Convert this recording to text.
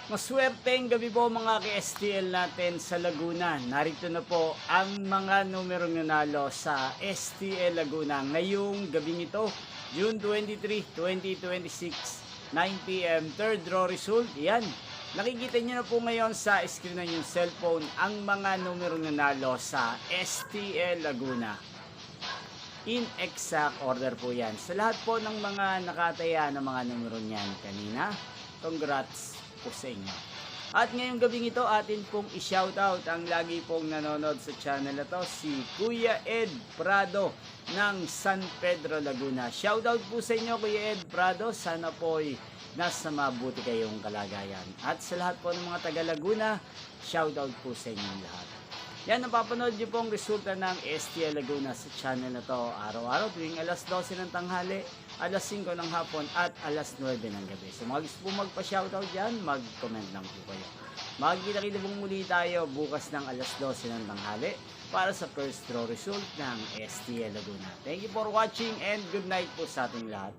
Maswerteng gabi po mga ka-STL natin sa Laguna. Narito na po ang mga numerong nanalo sa STL Laguna ngayong gabing ito, June 23, 2026, 9 p.m. Third draw result. Yan. Nakikita nyo na po ngayon sa screen ng yung cellphone ang mga numerong nanalo sa STL Laguna. In exact order po yan. Sa lahat po ng mga nakataya ng mga numero niyan kanina, congrats po sa inyo. At ngayong gabing ito, atin pong i-shoutout ang lagi pong nanonood sa channel na to, si Kuya Ed Prado ng San Pedro, Laguna. Shoutout po sa inyo, Kuya Ed Prado. Sana po'y nasa mabuti kayong kalagayan. At sa lahat po ng mga taga Laguna, shoutout po sa inyong lahat. Yan, napapanood nyo pong resulta ng STL Laguna sa channel na to araw-araw tuwing alas 12 ng tanghali, alas 5 ng hapon at alas 9 ng gabi. So mga gusto po magpa-shoutout dyan, mag-comment lang po kayo. Magkita-kita pong muli tayo bukas ng alas 12 ng tanghali para sa first draw result ng STL Laguna. Thank you for watching and good night po sa ating lahat.